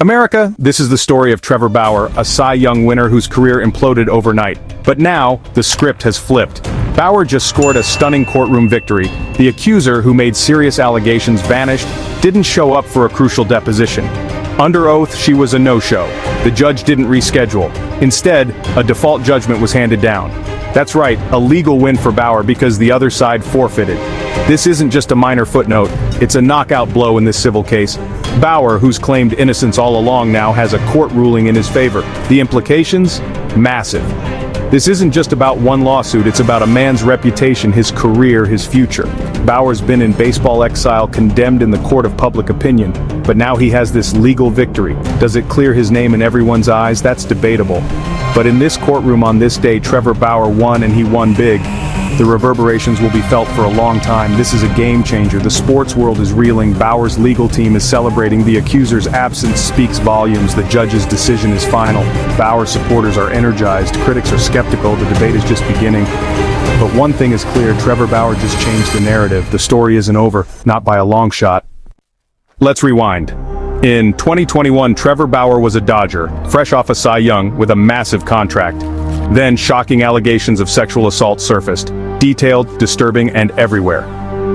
America, this is the story of Trevor Bauer, a Cy Young winner whose career imploded overnight. But now, the script has flipped. Bauer just scored a stunning courtroom victory. The accuser, who made serious allegations, vanished, didn't show up for a crucial deposition. Under oath, she was a no-show. The judge didn't reschedule. Instead, a default judgment was handed down. That's right, a legal win for Bauer because the other side forfeited. This isn't just a minor footnote, it's a knockout blow in this civil case. Bauer, who's claimed innocence all along now, has a court ruling in his favor. The implications? Massive. This isn't just about one lawsuit, it's about a man's reputation, his career, his future. Bauer's been in baseball exile, condemned in the court of public opinion, but now he has this legal victory. Does it clear his name in everyone's eyes? That's debatable. But in this courtroom on this day, Trevor Bauer won, and he won big. The reverberations will be felt for a long time. This is a game changer. The sports world is reeling. Bauer's legal team is celebrating. The accuser's absence speaks volumes. The judge's decision is final. Bauer supporters are energized. Critics are skeptical. The debate is just beginning. But one thing is clear, Trevor Bauer just changed the narrative. The story isn't over, not by a long shot. Let's rewind. In 2021, Trevor Bauer was a Dodger, fresh off a Cy Young with a massive contract. Then shocking allegations of sexual assault surfaced, detailed, disturbing, and everywhere.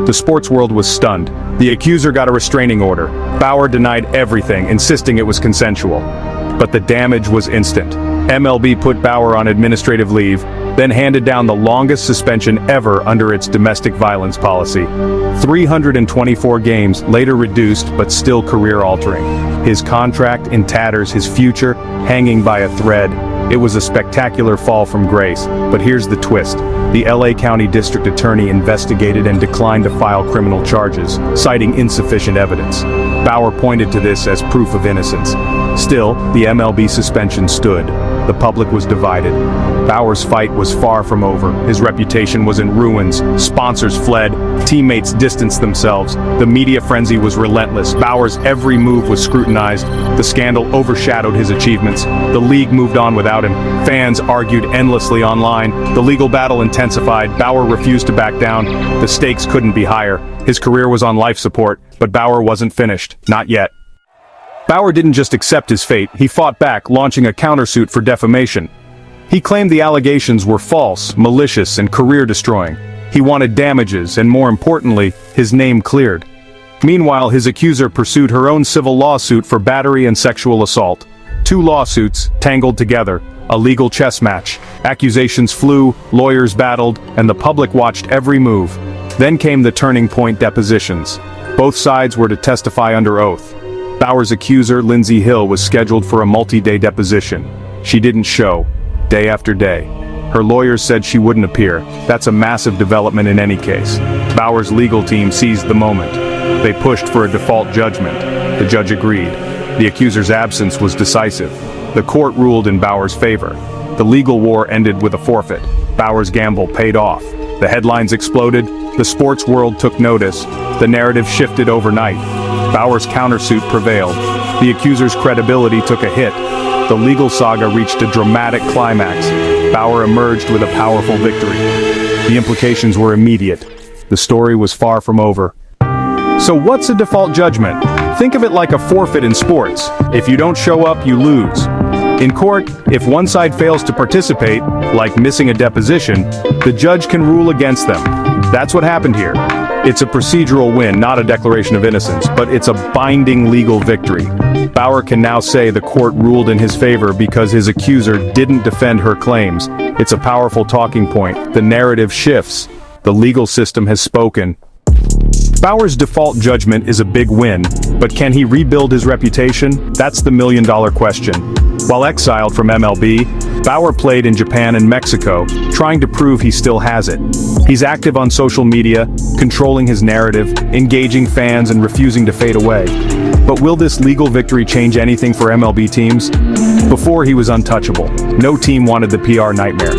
The sports world was stunned. The accuser got a restraining order. Bauer denied everything, insisting it was consensual. But the damage was instant. MLB put Bauer on administrative leave, then handed down the longest suspension ever under its domestic violence policy. 324 games, later reduced but still career-altering. His contract in tatters, his future hanging by a thread. It was a spectacular fall from grace, but here's the twist. The LA County District Attorney investigated and declined to file criminal charges, citing insufficient evidence. Bauer pointed to this as proof of innocence. Still, the MLB suspension stood. The public was divided. Bauer's fight was far from over. His reputation was in ruins. Sponsors fled. Teammates distanced themselves. The media frenzy was relentless. Bauer's every move was scrutinized. The scandal overshadowed his achievements. The league moved on without him. Fans argued endlessly online. The legal battle intensified. Bauer refused to back down. The stakes couldn't be higher. His career was on life support, but Bauer wasn't finished. Not yet. Bauer didn't just accept his fate, he fought back, launching a countersuit for defamation. He claimed the allegations were false, malicious, and career-destroying. He wanted damages, and more importantly, his name cleared. Meanwhile, his accuser pursued her own civil lawsuit for battery and sexual assault. Two lawsuits, tangled together, a legal chess match. Accusations flew, lawyers battled, and the public watched every move. Then came the turning point depositions. Both sides were to testify under oath. Bauer's accuser, Lindsay Hill, was scheduled for a multi-day deposition. She didn't show, day after day. Her lawyers said she wouldn't appear. That's a massive development in any case. Bauer's legal team seized the moment. They pushed for a default judgment. The judge agreed. The accuser's absence was decisive. The court ruled in Bauer's favor. The legal war ended with a forfeit. Bauer's gamble paid off. The headlines exploded. The sports world took notice. The narrative shifted overnight. Bauer's countersuit prevailed. The accuser's credibility took a hit. The legal saga reached a dramatic climax. Bauer emerged with a powerful victory. The implications were immediate. The story was far from over. So what's a default judgment? Think of it like a forfeit in sports. If you don't show up, you lose. In court, if one side fails to participate, like missing a deposition, the judge can rule against them. That's what happened here. It's a procedural win, not a declaration of innocence, but it's a binding legal victory. Bauer can now say the court ruled in his favor because his accuser didn't defend her claims. It's a powerful talking point. The narrative shifts. The legal system has spoken. Bauer's default judgment is a big win, but can he rebuild his reputation? That's the million-dollar question. While exiled from MLB, Bauer played in Japan and Mexico, trying to prove he still has it. He's active on social media, controlling his narrative, engaging fans, and refusing to fade away. But will this legal victory change anything for MLB teams? Before, he was untouchable. No team wanted the PR nightmare.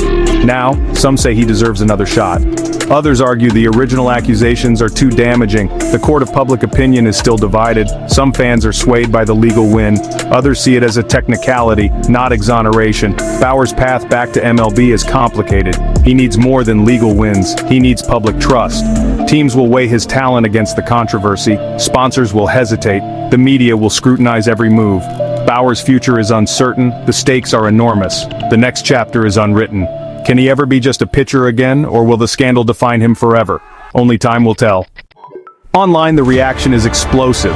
Now, some say he deserves another shot. Others argue the original accusations are too damaging. The court of public opinion is still divided. Some fans are swayed by the legal win. Others see it as a technicality, not exoneration. Bauer's path back to MLB is complicated. He needs more than legal wins. He needs public trust. Teams will weigh his talent against the controversy. Sponsors will hesitate. The media will scrutinize every move. Bauer's future is uncertain, the stakes are enormous, the next chapter is unwritten. Can he ever be just a pitcher again, or will the scandal define him forever? Only time will tell. Online, the reaction is explosive.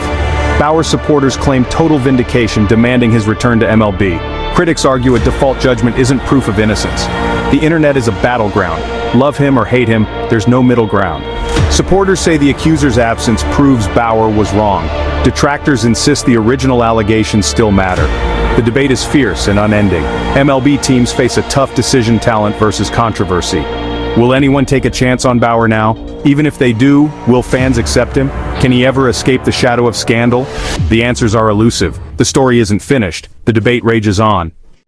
Bauer supporters claim total vindication, demanding his return to MLB. Critics argue a default judgment isn't proof of innocence. The internet is a battleground. Love him or hate him, there's no middle ground. Supporters say the accuser's absence proves Bauer was wrong. Detractors insist the original allegations still matter. The debate is fierce and unending. MLB teams face a tough decision: talent versus controversy. Will anyone take a chance on Bauer now? Even if they do, will fans accept him? Can he ever escape the shadow of scandal? The answers are elusive. The story isn't finished. The debate rages on.